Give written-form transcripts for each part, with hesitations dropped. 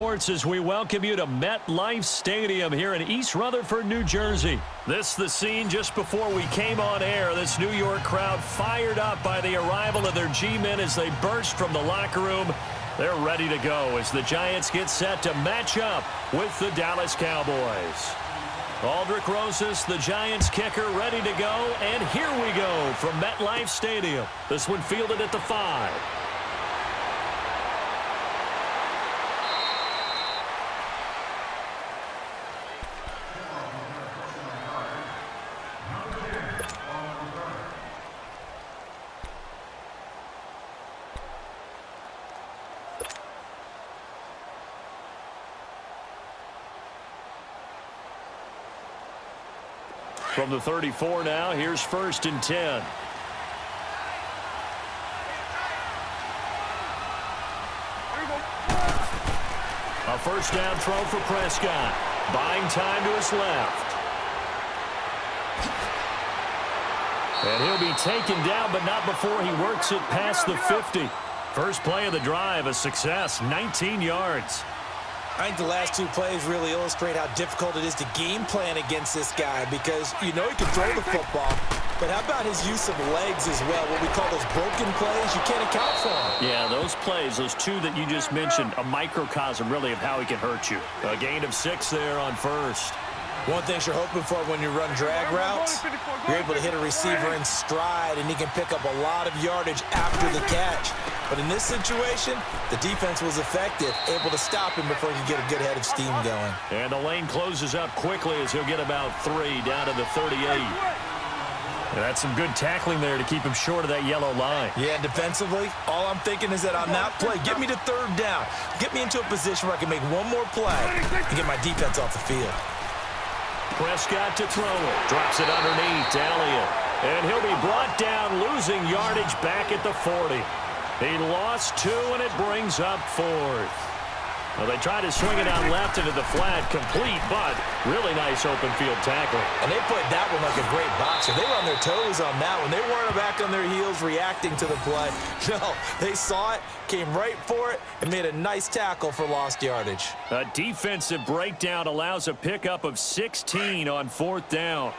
Sports as we welcome you to MetLife Stadium here in East Rutherford, New Jersey. This the scene just before we came on air. This New York crowd fired up by the arrival of their G-men as they burst from the locker room. They're ready to go as the Giants get set to match up with the Dallas Cowboys. Aldrick Rosas, the Giants kicker, ready to go. And here we go from MetLife Stadium. This one fielded at the 5. From the 34 now, here's 1st and 10. A first down throw for Prescott. Buying time to his left. And he'll be taken down, but not before he works it past the 50. First play of the drive, a success, 19 yards. I think the last 2 plays really illustrate how difficult it is to game plan against this guy because you know he can throw the football, but how about his use of legs as well? What we call those broken plays, you can't account for them. Yeah, those plays, those 2 that you just mentioned, a microcosm really of how he can hurt you. A gain of 6 there on first. One thing you're hoping for when you run drag routes, you're able to hit a receiver in stride, and he can pick up a lot of yardage after the catch. But in this situation, the defense was effective, able to stop him before he could get a good head of steam going. And the lane closes up quickly as he'll get about 3 down to the 38. And that's some good tackling there to keep him short of that yellow line. Yeah, and defensively, all I'm thinking is that on that play, get me to 3rd down. Get me into a position where I can make one more play and get my defense off the field. Prescott to throw it. Drops it underneath to Elliott. And he'll be brought down, losing yardage back at the 40. He lost 2, and it brings up 4th. Well, they tried to swing it out left into the flat, complete, but really nice open field tackle. And they put that one like a great boxer. They were on their toes on that one. They weren't back on their heels reacting to the play. No, they saw it, came right for it, and made a nice tackle for lost yardage. A defensive breakdown allows a pickup of 16 on 4th down.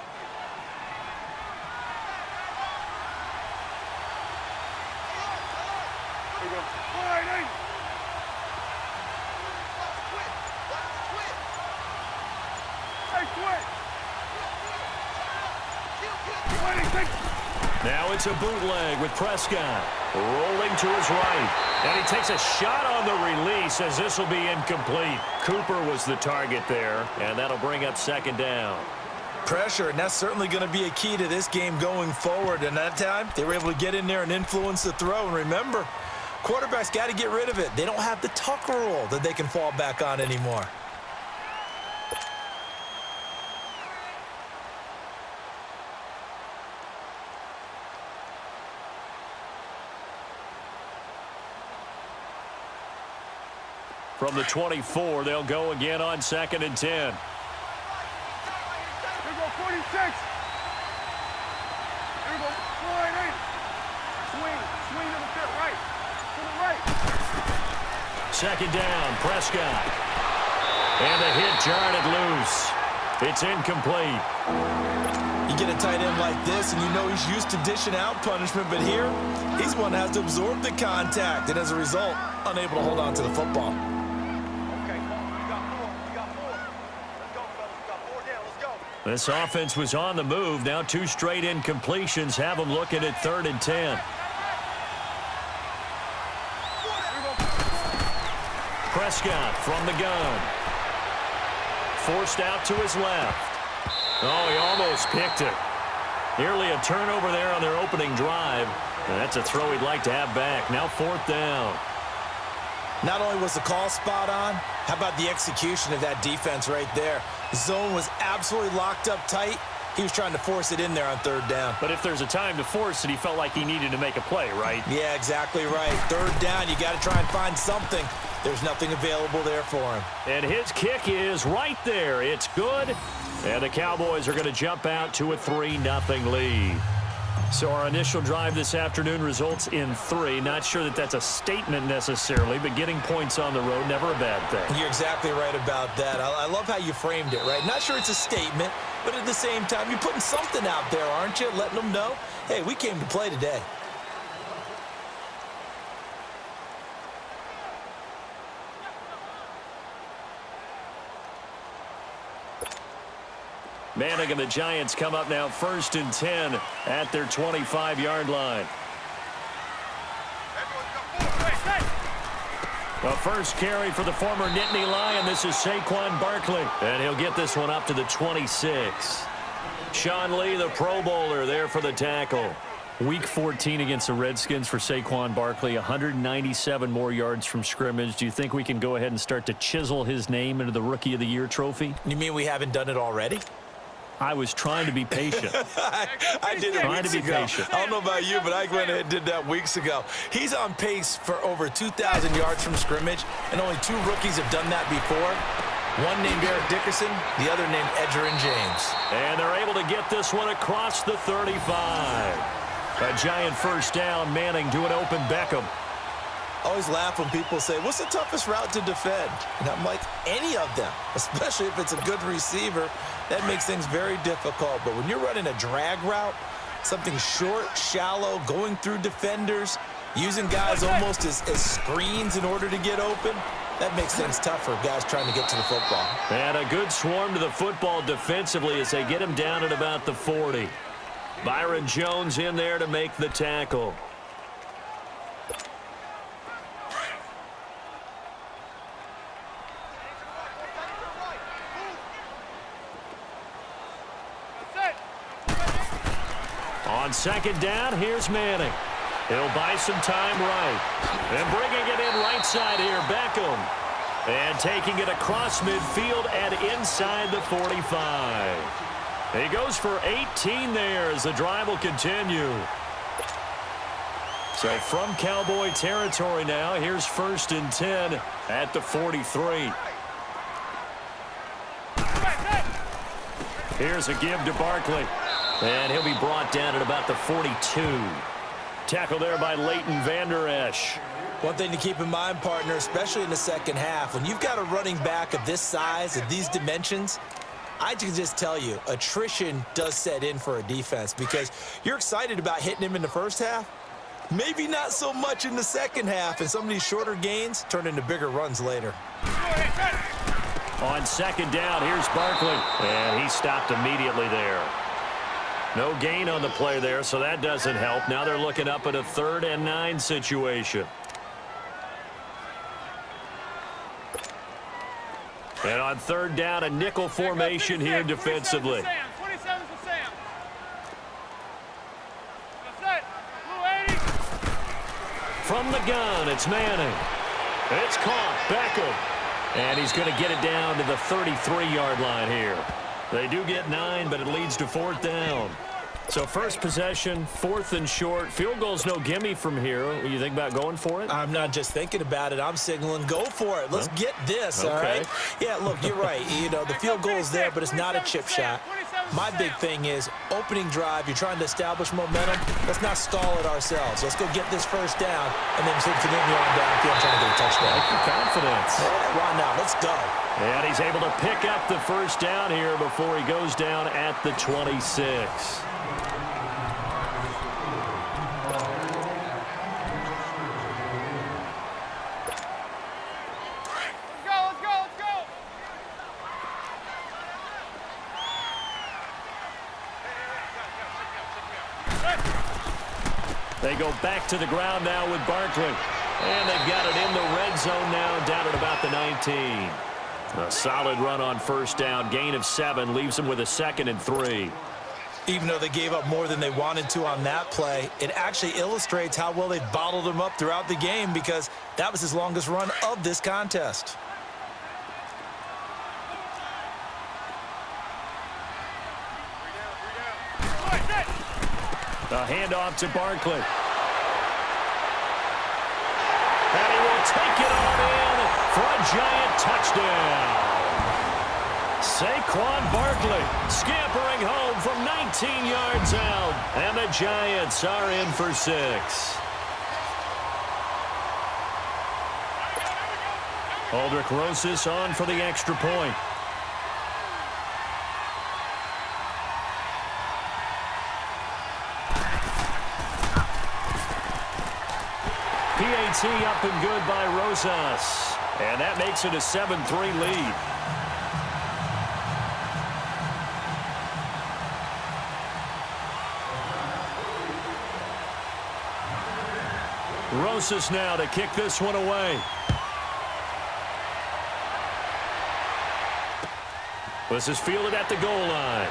Now it's a bootleg with Prescott. Rolling to his right. And he takes a shot on the release as this will be incomplete. Cooper was the target there, and that'll bring up 2nd down. Pressure, and that's certainly going to be a key to this game going forward. And that time, they were able to get in there and influence the throw. And remember, quarterbacks got to get rid of it. They don't have the Tucker rule that they can fall back on anymore. From the 24, they'll go again on 2nd and 10. Here go 46. Here go 48. Swing to the pit, right. To the right. 2nd down, Prescott. And the hit jarred it loose. It's incomplete. You get a tight end like this, and you know he's used to dishing out punishment, but here, he's one that has to absorb the contact, and as a result, unable to hold on to the football. This offense was on the move. Now 2 straight incompletions have them looking at 3rd and 10. Prescott from the gun. Forced out to his left. Oh, he almost picked it. Nearly a turnover there on their opening drive. And that's a throw he'd like to have back. Now 4th down. Not only was the call spot on, how about the execution of that defense right there? The zone was absolutely locked up tight. He was trying to force it in there on 3rd down. But if there's a time to force it, he felt like he needed to make a play, right? Yeah, exactly right. 3rd down, you got to try and find something. There's nothing available there for him. And his kick is right there. It's good. And the Cowboys are going to jump out to a 3-0 lead. So our initial drive this afternoon results in 3. Not sure that that's a statement necessarily, but getting points on the road, never a bad thing. You're exactly right about that. I love how you framed it, right? Not sure it's a statement, but at the same time, you're putting something out there, aren't you? Letting them know, hey, we came to play today. Manning and the Giants come up now 1st and 10 at their 25-yard line. The first carry for the former Nittany Lion. This is Saquon Barkley, and he'll get this one up to the 26. Sean Lee, the Pro Bowler, there for the tackle. Week 14 against the Redskins for Saquon Barkley, 197 more yards from scrimmage. Do you think we can go ahead and start to chisel his name into the Rookie of the Year trophy? You mean we haven't done it already? I was trying to be patient. I did it weeks ago. Patient. I don't know about you, but I went ahead and did that weeks ago. He's on pace for over 2,000 yards from scrimmage, and only 2 rookies have done that before. One named Eric Dickerson, the other named Edgerrin James. And they're able to get this one across the 35. A giant first down, Manning to an open Beckham. I always laugh when people say, what's the toughest route to defend? And I'm like, any of them, especially if it's a good receiver. That makes things very difficult. But when you're running a drag route, something short, shallow, going through defenders, using guys almost as screens in order to get open, that makes things tough for guys trying to get to the football. And a good swarm to the football defensively as they get him down at about the 40. Byron Jones in there to make the tackle. On second down, here's Manning. He'll buy some time right. And bringing it in right side here, Beckham. And taking it across midfield and inside the 45. He goes for 18 there as the drive will continue. So from Cowboy territory now, here's 1st and 10 at the 43. Here's a give to Barkley. And he'll be brought down at about the 42. Tackle there by Leighton Vander Esch. One thing to keep in mind, partner, especially in the second half, when you've got a running back of this size and these dimensions, I can just tell you, attrition does set in for a defense because you're excited about hitting him in the first half. Maybe not so much in the second half, and some of these shorter gains turn into bigger runs later. On second down, here's Barkley. And he stopped immediately there. No gain on the play there, so that doesn't help. Now they're looking up at a 3rd and 9 situation. And on 3rd down, a nickel formation here defensively. From the gun, it's Manning. It's caught. Beckham. And he's going to get it down to the 33-yard line here. They do get 9, but it leads to 4th down. So first possession, 4th and short. Field goal's no gimme from here. What do you think about going for it? I'm not just thinking about it. I'm signaling, go for it. Let's get this, all right? Yeah, look, you're right. You know, the field goal is there, but it's not a chip shot. My big thing is opening drive. You're trying to establish momentum. Let's not stall it ourselves. Let's go get this first down, and then continue on downfield trying to get a touchdown. I like your confidence. Yeah, why not? Let's go. And he's able to pick up the first down here before he goes down at the 26. They go back to the ground now with Barkley. And they've got it in the red zone now, down at about the 19. A solid run on first down. Gain of 7 leaves them with a 2nd and 3. Even though they gave up more than they wanted to on that play, it actually illustrates how well they bottled him up throughout the game because that was his longest run of this contest. The handoff to Barkley. And he will take it on in for a giant touchdown. Quan Barkley scampering home from 19 yards out. And the Giants are in for 6. Aldrich Rosas on for the extra point. PAT up and good by Rosas. And that makes it a 7-3 lead. Rosas now to kick this one away. This is fielded at the goal line.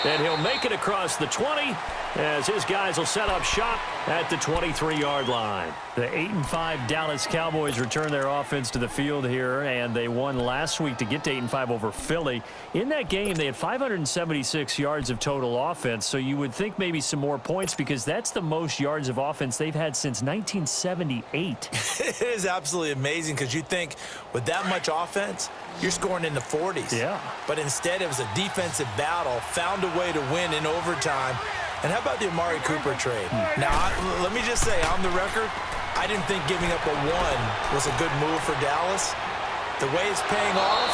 And he'll make it across the 20 as his guys will set up shop at the 23-yard line. The 8-5 Dallas Cowboys return their offense to the field here, and they won last week to get to 8-5 over Philly. In that game, they had 576 yards of total offense, so you would think maybe some more points because that's the most yards of offense they've had since 1978. It is absolutely amazing because you think with that much offense, you're scoring in the 40s. Yeah. But instead, it was a defensive battle, found a way to win in overtime. And how about the Amari Cooper trade? Now, let me just say, on the record, I didn't think giving up a 1 was a good move for Dallas. The way it's paying off,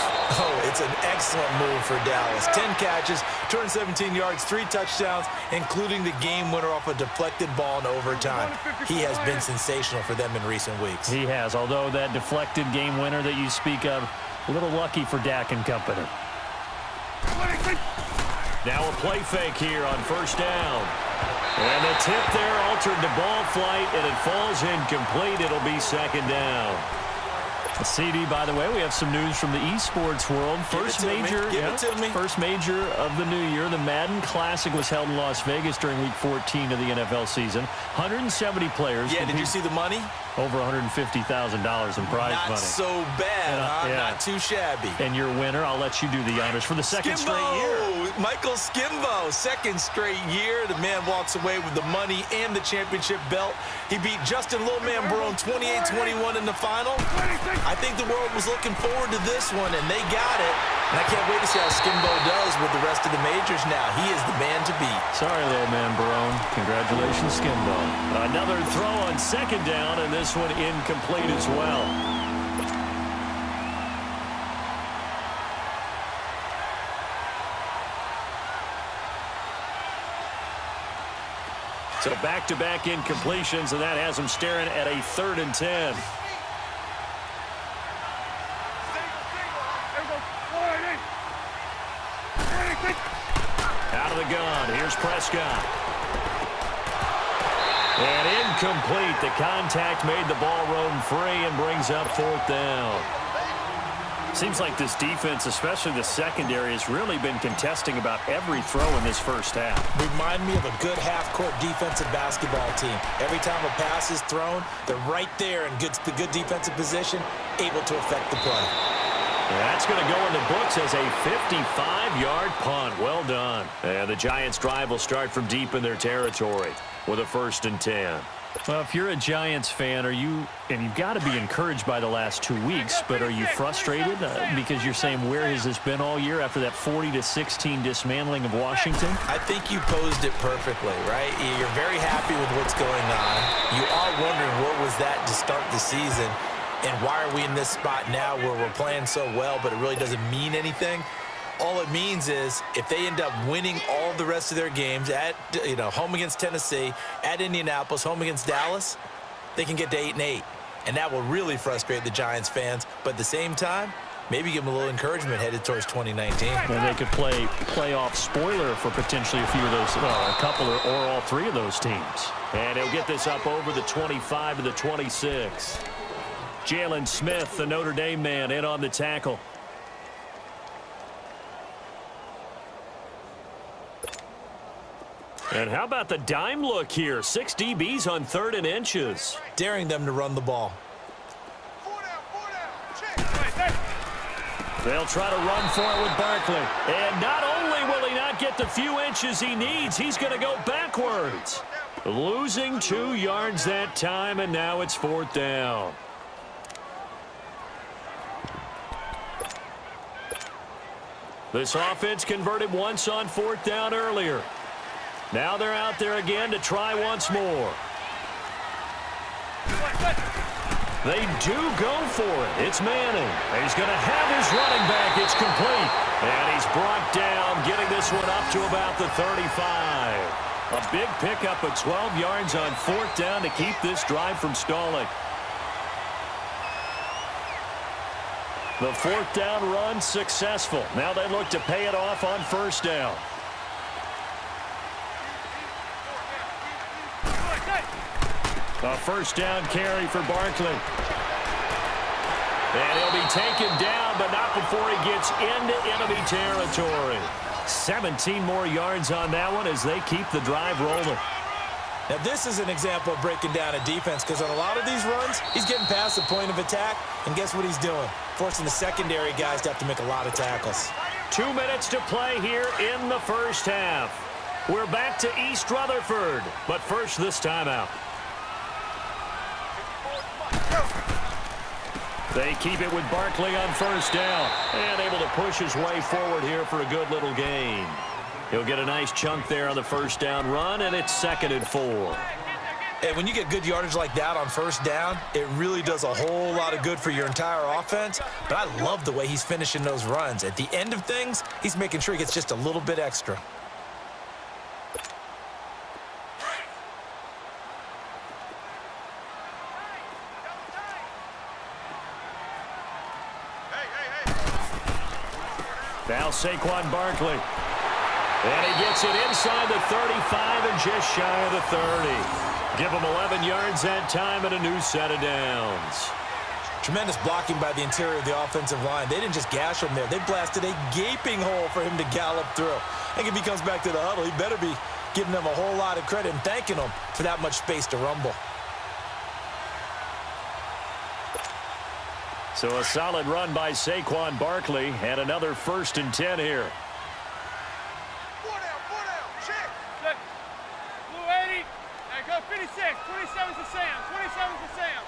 it's an excellent move for Dallas. 10 catches, 217 yards, 3 touchdowns, including the game winner off a deflected ball in overtime. He has been sensational for them in recent weeks. He has, although that deflected game winner that you speak of, a little lucky for Dak and company. Now a play fake here on first down. And the tip there altered the ball flight, and it falls incomplete. It'll be second down. CD, by the way, we have some news from the esports world. First major of the new year. The Madden Classic was held in Las Vegas during Week 14 of the NFL season. 170 players. Yeah, did you see the money? Over $150,000 in prize money. Not so bad, huh? Yeah. Not too shabby. And your winner, I'll let you do the honors for the second straight year. Michael Skimbo, second straight year. The man walks away with the money and the championship belt. He beat Justin Little Man Barone 28-21 in the final. I think the world was looking forward to this one, and they got it. And I can't wait to see how Skimbo does with the rest of the majors now. He is the man to beat. Sorry, Little Man Barone. Congratulations, Skimbo. Another throw on second down, and this one incomplete as well. So back-to-back incompletions, and that has them staring at a 3rd and 10. Out of the gun. Here's Prescott. And incomplete. The contact made the ball roam free and brings up 4th down. Seems like this defense, especially the secondary, has really been contesting about every throw in this first half. Remind me of a good half-court defensive basketball team. Every time a pass is thrown, they're right there in good defensive position, able to affect the play. That's going to go in the books as a 55-yard punt. Well done. And the Giants' drive will start from deep in their territory with a 1st and 10. Well, if you're a Giants fan, and you've got to be encouraged by the last 2 weeks, but are you frustrated because you're saying, where has this been all year after that 40-16 dismantling of Washington? I think you posed it perfectly, right? You're very happy with what's going on. You are wondering what was that to start the season, and why are we in this spot now where we're playing so well, but it really doesn't mean anything? All it means is if they end up winning all the rest of their games at, home against Tennessee, at Indianapolis, home against Dallas, they can get to 8-8. And that will really frustrate the Giants fans. But at the same time, maybe give them a little encouragement headed towards 2019. And they could play playoff spoiler for potentially a few of those, a couple or all 3 of those teams. And he'll get this up over the 25 to the 26. Jalen Smith, the Notre Dame man, in on the tackle. And how about the dime look here? 6 DBs on 3rd and inches. Daring them to run the ball. They'll try to run for it with Barkley. And not only will he not get the few inches he needs, he's going to go backwards. Losing 2 yards that time, and now it's 4th down. This offense converted once on 4th down earlier. Now they're out there again to try once more. They do go for it. It's Manning. He's going to have his running back. It's complete. And he's brought down, getting this one up to about the 35. A big pickup of 12 yards on 4th down to keep this drive from stalling. The 4th down run successful. Now they look to pay it off on 1st down. A 1st down carry for Barkley. And he'll be taken down, but not before he gets into enemy territory. 17 more yards on that one as they keep the drive rolling. Now, this is an example of breaking down a defense, because on a lot of these runs, he's getting past the point of attack, and guess what he's doing? Forcing the secondary guys to have to make a lot of tackles. 2 minutes to play here in the 1st half. We're back to East Rutherford, but first this timeout. They keep it with Barkley on 1st down, and able to push his way forward here for a good little gain. He'll get a nice chunk there on the 1st down run, and it's 2nd and 4. Hey, when you get good yardage like that on 1st down, it really does a whole lot of good for your entire offense. But I love the way he's finishing those runs. At the end of things, he's making sure he gets just a little bit extra. Now Saquon Barkley. And he gets it inside the 35 and just shy of the 30. Give him 11 yards that time and a new set of downs. Tremendous blocking by the interior of the offensive line. They didn't just gash him there. They blasted a gaping hole for him to gallop through. I think if he comes back to the huddle, he better be giving them a whole lot of credit and thanking them for that much space to rumble. So a solid run by Saquon Barkley and another 1st and 10 here. Check. Blue 80. There go 56. 27's to Sam. 27's to Sam.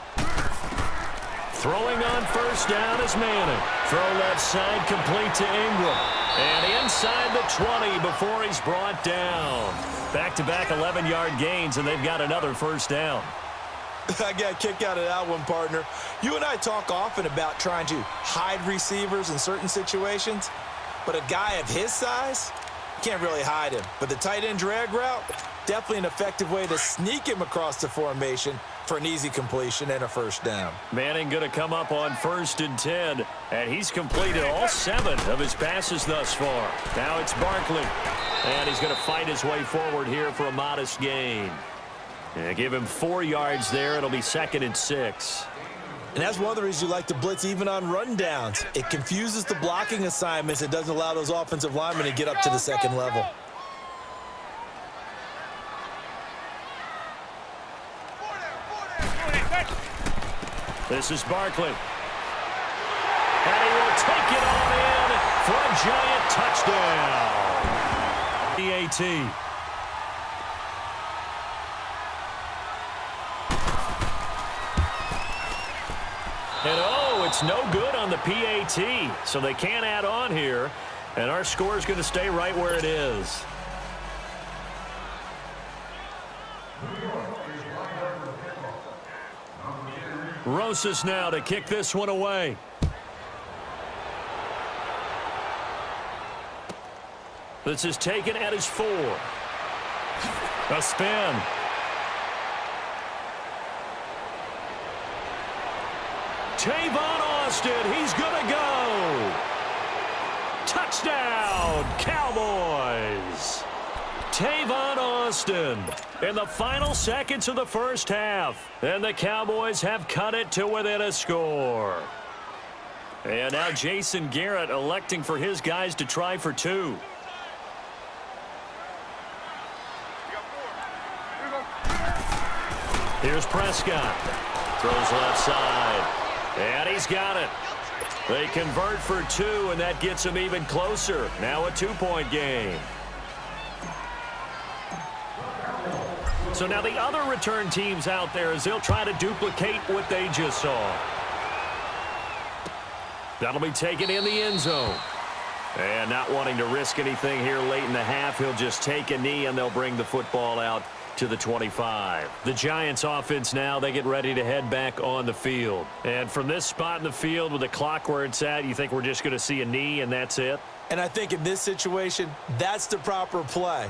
Throwing on 1st down is Manning. Throw left side complete to Ingram. And inside the 20 before he's brought down. Back-to-back 11-yard gains, and they've got another 1st down. I got a kick out of that one, partner. You and I talk often about trying to hide receivers in certain situations, but a guy of his size, can't really hide him. But the tight end drag route, definitely an effective way to sneak him across the formation for an easy completion and a 1st down. Manning going to come up on 1st and 10, and he's completed all 7 of his passes thus far. Now it's Barkley, and he's going to fight his way forward here for a modest gain. Yeah, give him 4 yards there. It'll be 2nd and 6. And that's one of the reasons you like to blitz even on rundowns. It confuses the blocking assignments. It doesn't allow those offensive linemen to get up to the 2nd level. This is Barkley. And he will take it all in for a giant touchdown. PAT. And oh, it's no good on the PAT, so they can't add on here, and our score is going to stay right where it is. Rosas now to kick this one away. This is taken at his 4. A spin. Tavon Austin, he's going to go. Touchdown, Cowboys. Tavon Austin in the final seconds of the 1st half. And the Cowboys have cut it to within a score. And now Jason Garrett electing for his guys to try for 2. Here's Prescott. Throws left side. And he's got it. They convert for 2, and that gets them even closer. Now a 2-point game. So now the other return teams out there as they'll try to duplicate what they just saw. That'll be taken in the end zone. And not wanting to risk anything here late in the half, he'll just take a knee and they'll bring the football out to the 25. The Giants offense now, they get ready to head back on the field. And from this spot in the field with the clock where it's at, you think we're just going to see a knee and that's it? And I think in this situation, that's the proper play.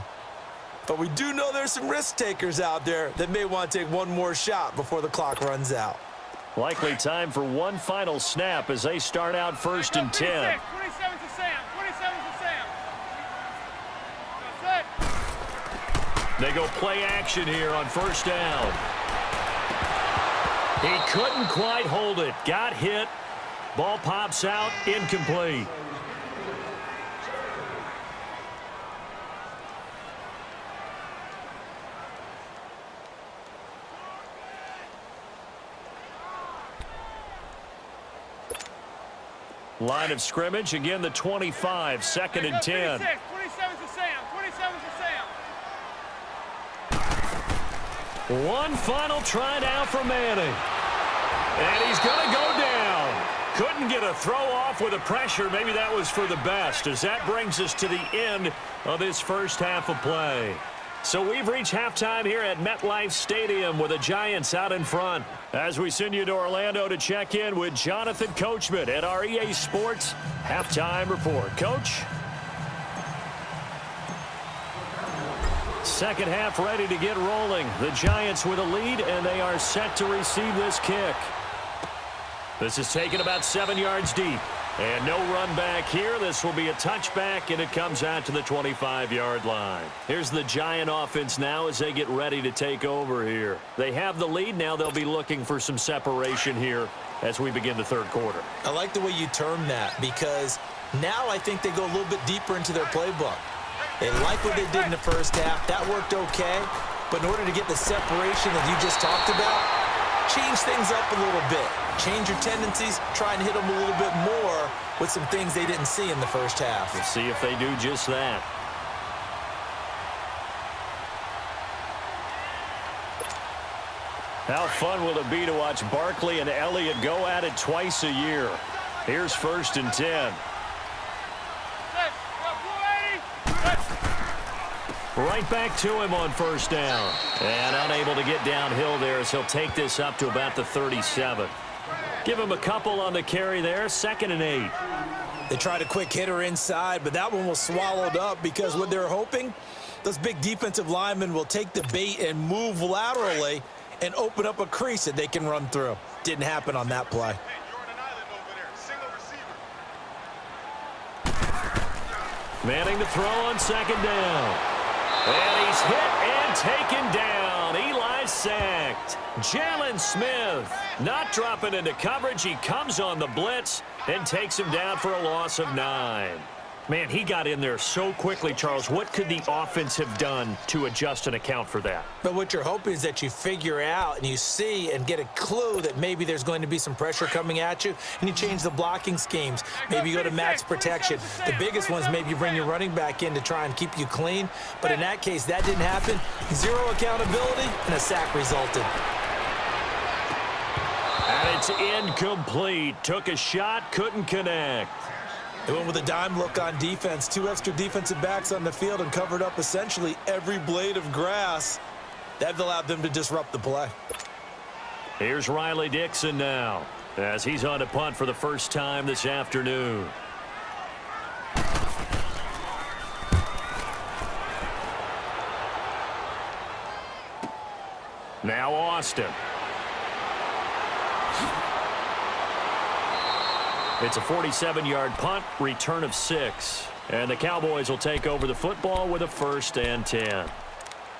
But we do know there's some risk takers out there that may want to take one more shot before the clock runs out. Likely time for one final snap as they start out first and 10. 27 to Sam. 27 to Sam. That's it. They go play action here on first down. He couldn't quite hold it. Got hit. Ball pops out. Incomplete. Line of scrimmage, again the 25, second and 10. 27 to Sam. 27 to Sam. One final try now for Manning. And he's going to go down. Couldn't get a throw off with the pressure. Maybe that was for the best, as that brings us to the end of this first half of play. So we've reached halftime here at MetLife Stadium with the Giants out in front. As we send you to Orlando to check in with Jonathan Coachman at our EA Sports Halftime Report. Coach? Second half ready to get rolling. The Giants with a lead, and they are set to receive this kick. This is taken about 7 yards deep. And no run back here. This will be a touchback, and it comes out to the 25-yard line. Here's the Giant offense now as they get ready to take over here. They have the lead. Now they'll be looking for some separation here as we begin the third quarter. I like the way you term that, because now I think they go a little bit deeper into their playbook. They like what they did in the first half. That worked okay. But in order to get the separation that you just talked about, change things up a little bit. Change your tendencies, try and hit them a little bit more with some things they didn't see in the first half. We'll see if they do just that. How fun will it be to watch Barkley and Elliott go at it twice a year? Here's first and 10. Right back to him on first down. And unable to get downhill there as he'll take this up to about the 37. Give him a couple on the carry there, second and 8. They tried a quick hitter inside, but that one was swallowed up because what they're hoping, those big defensive linemen will take the bait and move laterally and open up a crease that they can run through. Didn't happen on that play. Manning to throw on second down. And he's hit and taken down. Eli sacked. Jalen Smith not dropping into coverage. He comes on the blitz and takes him down for a loss of 9. Man, he got in there so quickly, Charles. What could the offense have done to adjust and account for that? But what you're hoping is that you figure out and you see and get a clue that maybe there's going to be some pressure coming at you, and you change the blocking schemes. Maybe you go to max protection. The biggest ones, maybe you bring your running back in to try and keep you clean. But in that case, that didn't happen. Zero accountability, and a sack resulted. And it's incomplete. Took a shot, couldn't connect. They went with a dime look on defense. 2 extra defensive backs on the field and covered up essentially every blade of grass. That allowed them to disrupt the play. Here's Riley Dixon now as he's on to punt for the first time this afternoon. Now Austin. It's a 47-yard punt, return of 6. And the Cowboys will take over the football with a first and 10.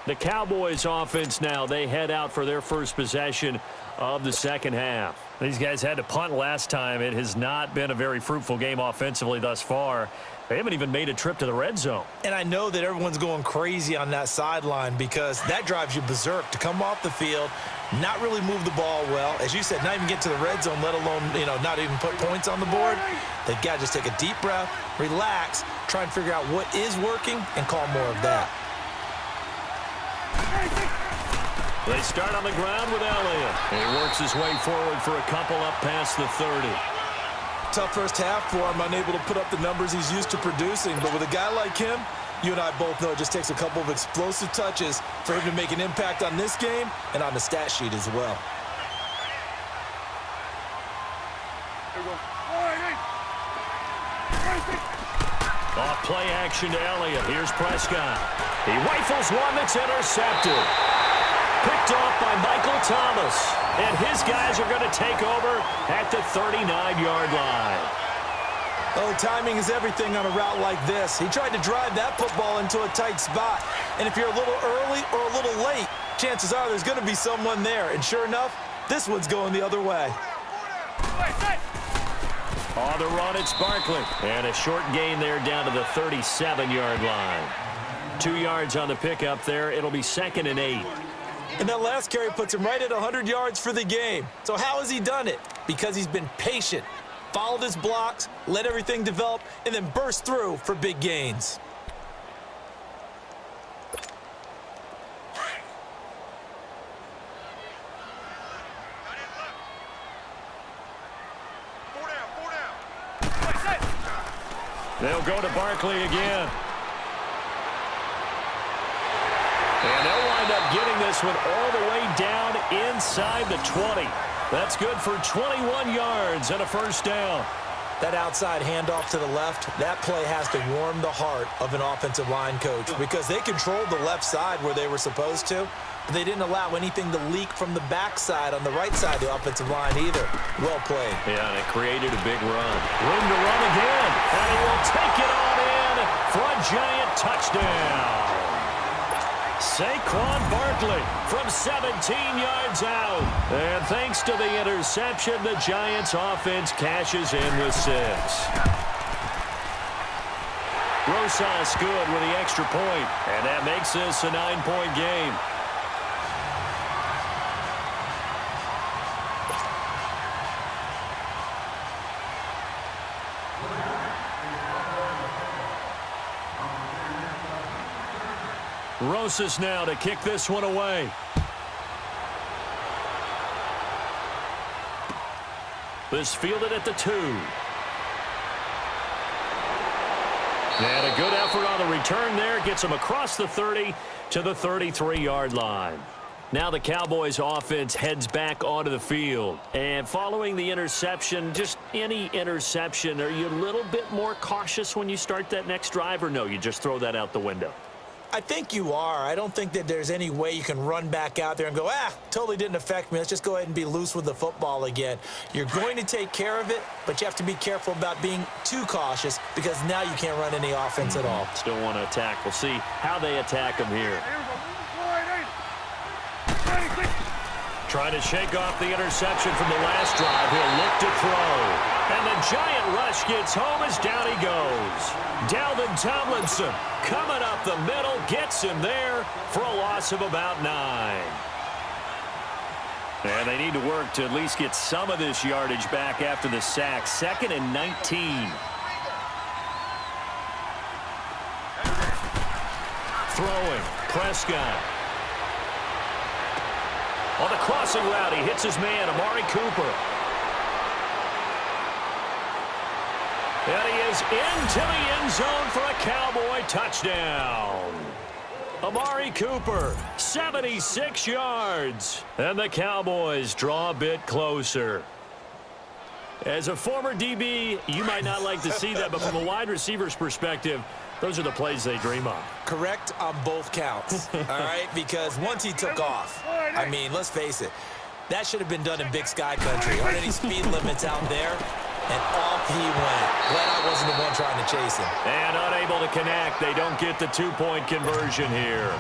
The Cowboys offense now, they head out for their first possession of the second half. These guys had to punt last time. It has not been a very fruitful game offensively thus far. They haven't even made a trip to the red zone. And I know that everyone's going crazy on that sideline because that drives you berserk to come off the field, not really move the ball well. As you said, not even get to the red zone, let alone, not even put points on the board. They've got to just take a deep breath, relax, try and figure out what is working and call more of that. They start on the ground with Elliott. He works his way forward for a couple up past the 30. tough first half for him, unable to put up the numbers he's used to producing. But with a guy like him, you and I both know it just takes a couple of explosive touches for him to make an impact on this game and on the stat sheet as well. Off play action to Elliott. Here's Prescott. He rifles one that's intercepted. Picked off by Michael Thomas. And his guys are going to take over at the 39-yard line. Oh, timing is everything on a route like this. He tried to drive that football into a tight spot. And if you're a little early or a little late, chances are there's going to be someone there. And sure enough, this one's going the other way. On the run, it's Barkley. And a short gain there down to the 37-yard line. 2 yards on the pickup there. It'll be 2nd and 8. And that last carry puts him right at 100 yards for the game. So how has he done it? Because he's been patient, followed his blocks, let everything develop, and then burst through for big gains. They'll go to Barkley again. And they'll wind up getting this one all the way down inside the 20. That's good for 21 yards and a first down. That outside handoff to the left, that play has to warm the heart of an offensive line coach because they controlled the left side where they were supposed to, but they didn't allow anything to leak from the backside on the right side of the offensive line either. Well played. Yeah, and it created a big run. Room to run again, and he will take it on in for a giant touchdown. Saquon Barkley from 17 yards out. And thanks to the interception, the Giants offense cashes in with 6. Rosas good with the extra point, and that makes this a 9-point game. Rosas now to kick this one away. This fielded at the 2. And a good effort on the return there. Gets him across the 30 to the 33-yard line. Now the Cowboys offense heads back onto the field. And following the interception, just any interception, are you a little bit more cautious when you start that next drive, or no, you just throw that out the window? I think you are. I don't think that there's any way you can run back out there and go, totally didn't affect me. Let's just go ahead and be loose with the football again. You're going to take care of it, but you have to be careful about being too cautious because now you can't run any offense at all. Still want to attack. We'll see how they attack him here. Trying to shake off the interception from the last drive. He'll look to throw. And the giant rush gets home as down he goes. Dalvin Tomlinson coming up the middle, gets him there for a loss of about 9. And they need to work to at least get some of this yardage back after the sack. 2nd and 19. Throwing, Prescott. On the crossing route, he hits his man, Amari Cooper. And he is into the end zone for a Cowboy touchdown. Amari Cooper, 76 yards. And the Cowboys draw a bit closer. As a former DB, you might not like to see that, but from a wide receiver's perspective, those are the plays they dream of. Correct on both counts, all right? Because once he took off, I mean, let's face it, that should have been done in Big Sky country. Aren't any speed limits out there? And off he went. Glad I wasn't the one trying to chase him. And unable to connect. They don't get the 2-point conversion here.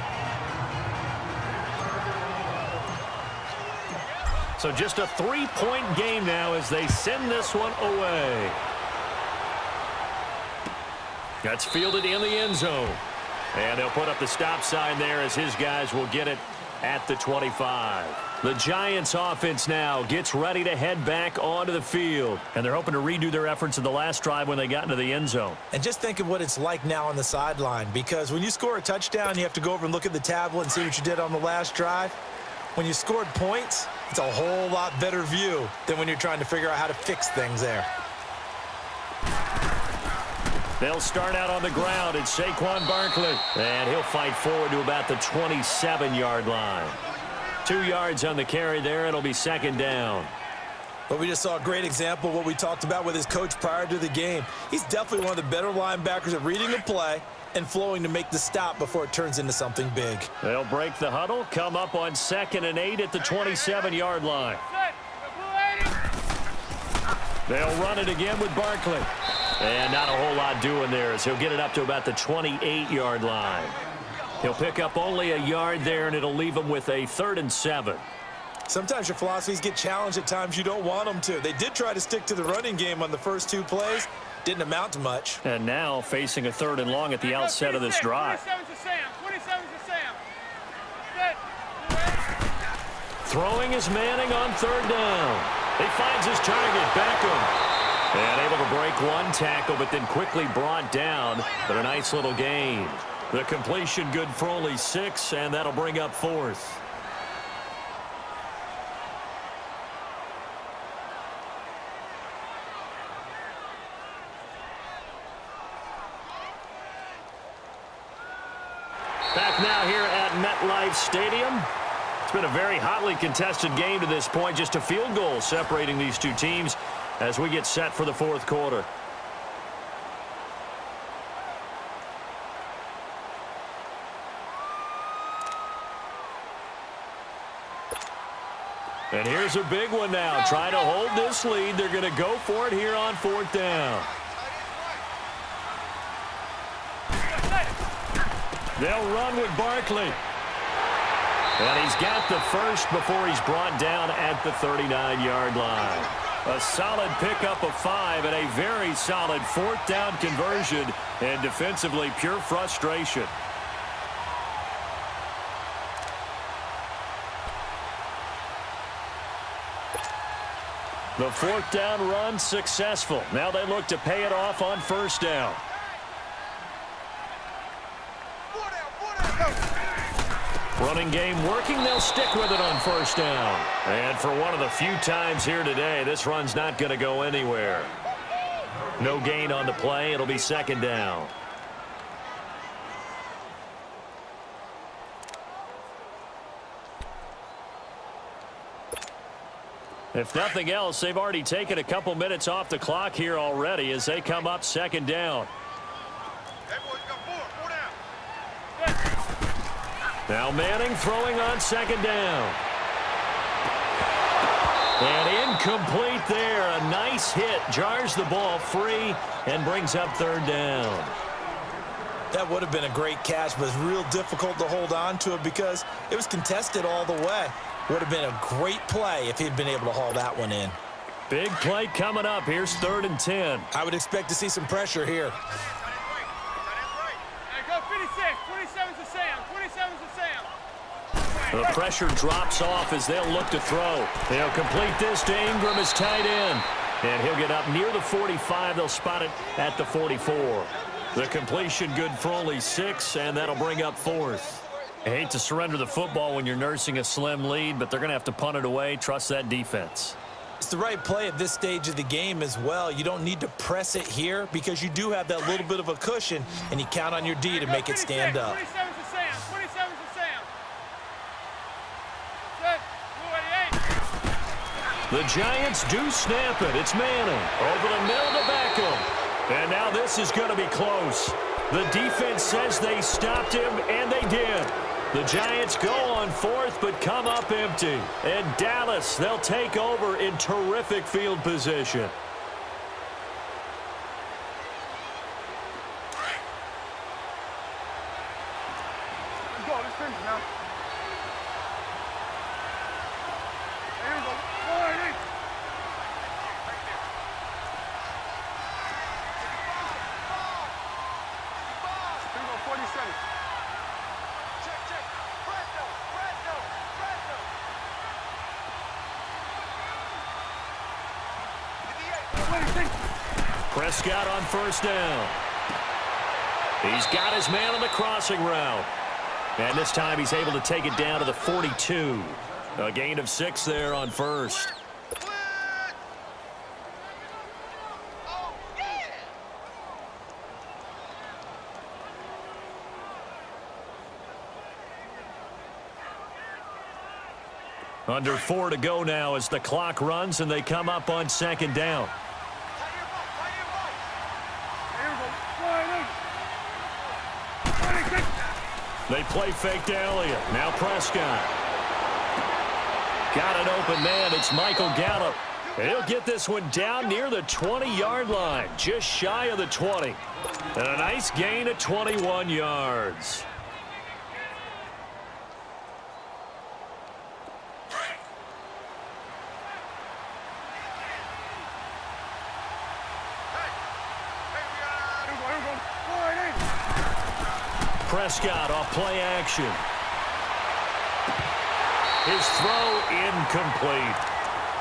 So just a 3-point game now as they send this one away. That's fielded in the end zone. And they'll put up the stop sign there as his guys will get it at the 25. The Giants offense now gets ready to head back onto the field. And they're hoping to redo their efforts in the last drive when they got into the end zone. And just think of what it's like now on the sideline. Because when you score a touchdown, you have to go over and look at the tablet and see what you did on the last drive. When you scored points, it's a whole lot better view than when you're trying to figure out how to fix things there. They'll start out on the ground. It's Saquon Barkley. And he'll fight forward to about the 27-yard line. 2 yards on the carry there. It'll be second down. But we just saw a great example of what we talked about with his coach prior to the game. He's definitely one of the better linebackers at reading a play and flowing to make the stop before it turns into something big. They'll break the huddle, come up on 2nd and 8 at the 27-yard line. They'll run it again with Barkley. And not a whole lot doing there as he'll get it up to about the 28-yard line. He'll pick up only a yard there, and it'll leave him with a 3rd and 7. Sometimes your philosophies get challenged at times you don't want them to. They did try to stick to the running game on the first 2 plays. Didn't amount to much. And now facing a 3rd and long at the outset of this drive. 27 to Sam. 27 to Sam. Throwing is Manning on 3rd down. He finds his target, Beckham. And able to break one tackle, but then quickly brought down. But a nice little gain. The completion good for only 6, and that'll bring up 4th. Back now here at MetLife Stadium. It's been a very hotly contested game to this point. Just a field goal separating these two teams as we get set for the 4th quarter. And here's a big one now. Trying to hold this lead. They're going to go for it here on 4th down. They'll run with Barkley. And he's got the first before he's brought down at the 39-yard line. A solid pickup of 5 and a very solid 4th down conversion. And defensively, pure frustration. The 4th down run successful. Now they look to pay it off on 1st down. Running game working. They'll stick with it on 1st down. And for one of the few times here today, this run's not going to go anywhere. No gain on the play. It'll be 2nd down. If nothing else, they've already taken a couple minutes off the clock here already as they come up 2nd down. Now Manning throwing on 2nd down. And incomplete there. A nice hit. Jars the ball free and brings up 3rd down. That would have been a great catch, but it's real difficult to hold on to it because it was contested all the way. Would have been a great play if he'd been able to haul that one in. Big play coming up. Here's 3rd and 10. I would expect to see some pressure here. Go 56. 27 to Sam. 27 to Sam. The pressure drops off as they'll look to throw. They'll complete this to Ingram as tight end. And he'll get up near the 45. They'll spot it at the 44. The completion good for only 6, and that'll bring up 4th. I hate to surrender the football when you're nursing a slim lead, but they're going to have to punt it away. Trust that defense. It's the right play at this stage of the game as well. You don't need to press it here because you do have that little bit of a cushion, and you count on your D to make it stand up. 27 to Sam. 27 to Sam. The Giants do snap it. It's Manning over the middle to Beckham. And now this is going to be close. The defense says they stopped him, and they did. The Giants go on 4th, but come up empty. And Dallas, they'll take over in terrific field position. Let's go. Let's finish now. Here we go. Here we go. 47. Prescott on 1st down. He's got his man on the crossing route. And this time he's able to take it down to the 42. A gain of 6 there on 1st. Under 4 to go now as the clock runs and they come up on second down. They play fake to Elliott. Now Prescott. Got an open man. It's Michael Gallup. And he'll get this one down near the 20-yard line, just shy of the 20. And a nice gain of 21 yards. Prescott off play action. His throw incomplete.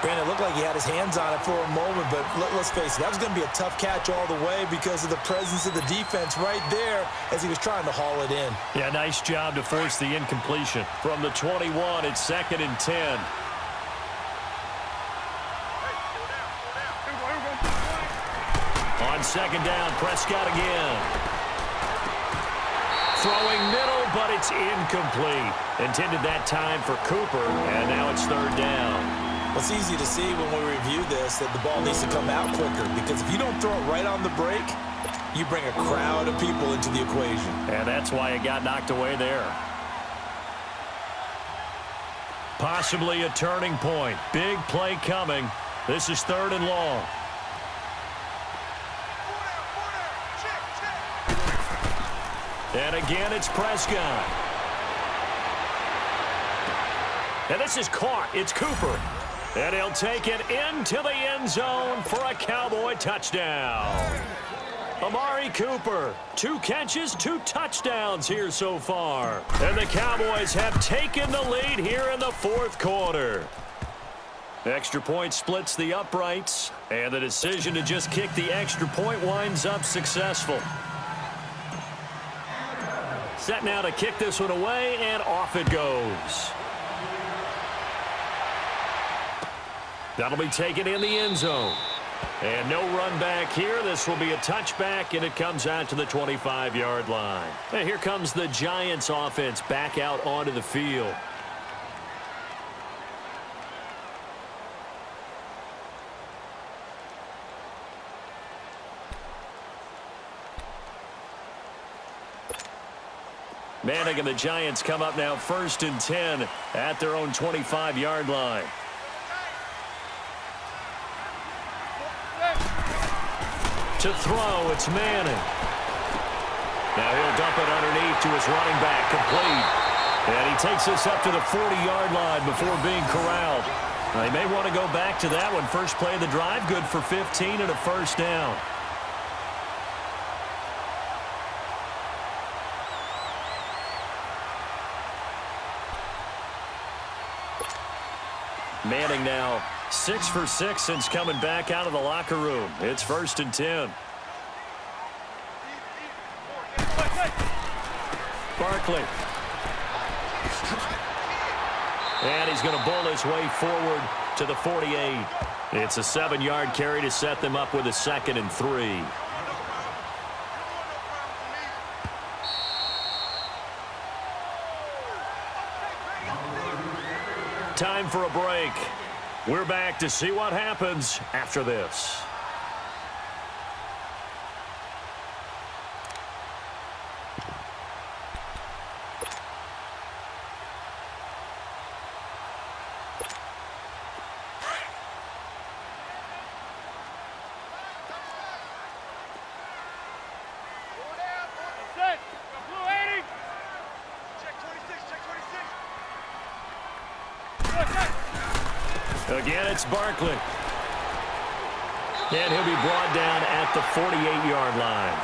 Brandon, it looked like he had his hands on it for a moment, but let's face it, that was going to be a tough catch all the way because of the presence of the defense right there as he was trying to haul it in. Yeah, nice job to force the incompletion. From the 21, it's 2nd and 10. On second down, Prescott again. Throwing middle, but it's incomplete. Intended that time for Cooper, and now it's 3rd down. Well, it's easy to see when we review this that the ball needs to come out quicker because if you don't throw it right on the break, you bring a crowd of people into the equation. And that's why it got knocked away there. Possibly a turning point. Big play coming. This is 3rd and long. And again, it's Prescott. And this is caught. It's Cooper. And he'll take it into the end zone for a Cowboy touchdown. Amari Cooper, 2 catches, 2 touchdowns here so far. And the Cowboys have taken the lead here in the 4th quarter. Extra point splits the uprights, and the decision to just kick the extra point winds up successful. Set now to kick this one away, and off it goes. That'll be taken in the end zone. And no run back here. This will be a touchback, and it comes out to the 25-yard line. And here comes the Giants offense back out onto the field. Manning and the Giants come up now 1st and 10 at their own 25-yard line. To throw, it's Manning. Now he'll dump it underneath to his running back, complete. And he takes this up to the 40-yard line before being corralled. Now, he may want to go back to that one. First play of the drive, good for 15 and a 1st down. Manning now 6 for 6 since coming back out of the locker room. It's 1st and 10. Barkley. And he's going to bull his way forward to the 48. It's a 7-yard carry to set them up with a 2nd and 3. Time for a break. We're back to see what happens after this. Again, it's Barkley. And he'll be brought down at the 48-yard line.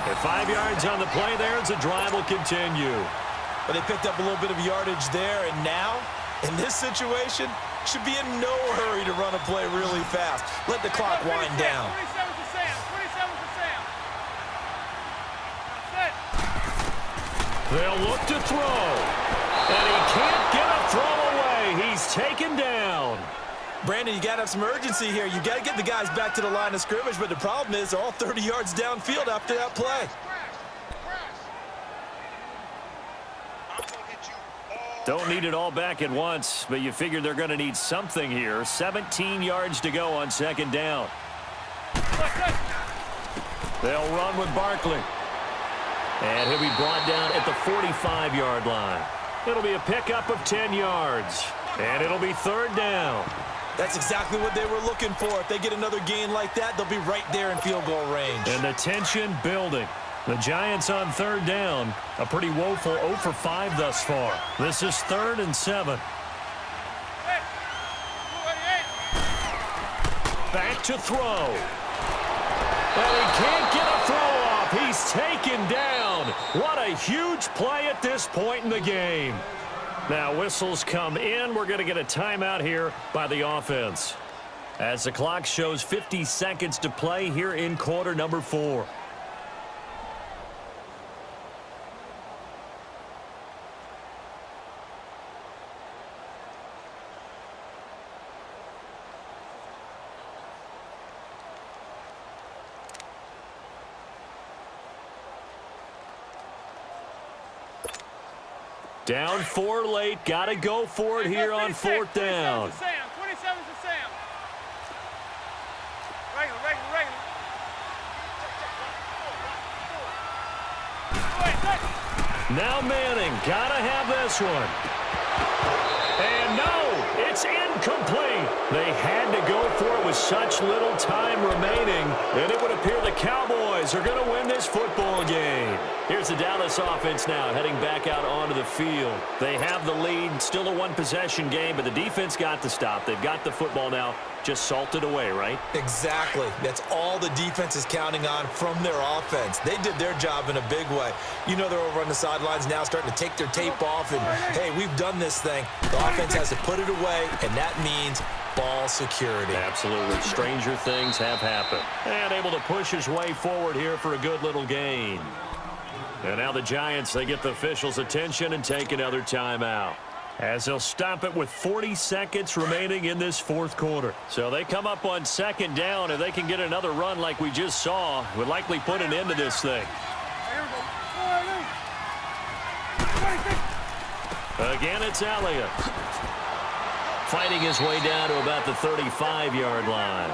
And 5 yards on the play there as the drive will continue. But they picked up a little bit of yardage there, and now, in this situation, should be in no hurry to run a play really fast. Let the clock wind down. 27 to Sam. 27 to Sam. That's it. They'll look to throw. And he can't get a throw away. He's taken down. Brandon, you got to have some urgency here. You got to get the guys back to the line of scrimmage, but the problem is they're all 30 yards downfield after that play. Don't need it all back at once, but you figure they're going to need something here. 17 yards to go on second down. They'll run with Barkley. And he'll be brought down at the 45-yard line. It'll be a pickup of 10 yards. And it'll be third down. That's exactly what they were looking for. If they get another gain like that, they'll be right there in field goal range. And the tension building. The Giants on third down. A pretty woeful 0 for 5 thus far. This is 3rd and 7. Back to throw. Well, he can't get a throw off. He's taken down. What a huge play at this point in the game. Now whistles come in. We're going to get a timeout here by the offense. As the clock shows 50 seconds to play here in quarter number 4. Down 4 late. Got to go for it here on 4th down. 27's to Sam. Regular. Now Manning. Got to have this one. And no, it's incomplete. They had to go for it with such little time remaining. And it would appear the Cowboys are going to win this football game. Here's the Dallas offense now heading back out onto the field. They have the lead, still a one-possession game, but the defense got to stop. They've got the football now, just salted away, right? Exactly. That's all the defense is counting on from their offense. They did their job in a big way. You know they're over on the sidelines now starting to take their tape off and, hey, we've done this thing. The offense has to put it away, and that means ball security. Absolutely. Stranger things have happened. And able to push his way forward here for a good little gain. And now the Giants, they get the officials' attention and take another timeout. As they'll stop it with 40 seconds remaining in this 4th quarter. So they come up on 2nd down. If they can get another run like we just saw, would likely put an end to this thing. Again, it's Elliott. Fighting his way down to about the 35-yard line.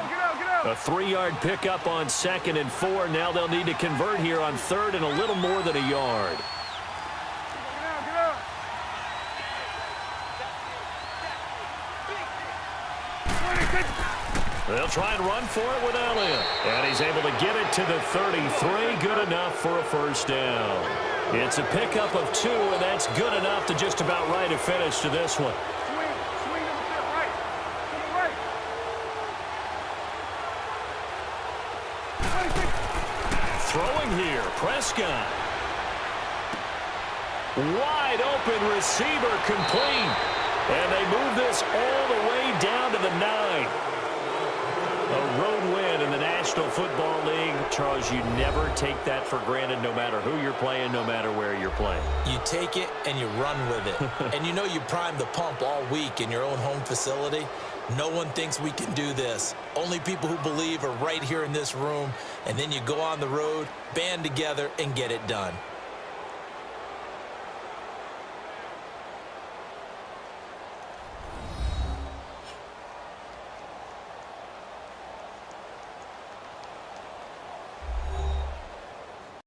A 3-yard pickup on 2nd and 4. Now they'll need to convert here on 3rd and a little more than a yard. They'll try and run for it with Elliott. And he's able to get it to the 33. Good enough for a first down. It's a pickup of 2, and that's good enough to just about write a finish to this one. Throwing here, Prescott. Wide open receiver complete. And they move this all the way down to the 9. A road win in the National Football League. Charles, you never take that for granted no matter who you're playing, no matter where you're playing. You take it and you run with it. And you know you primed the pump all week in your own home facility. No one thinks we can do this. Only people who believe are right here in this room. And then you go on the road, band together, and get it done.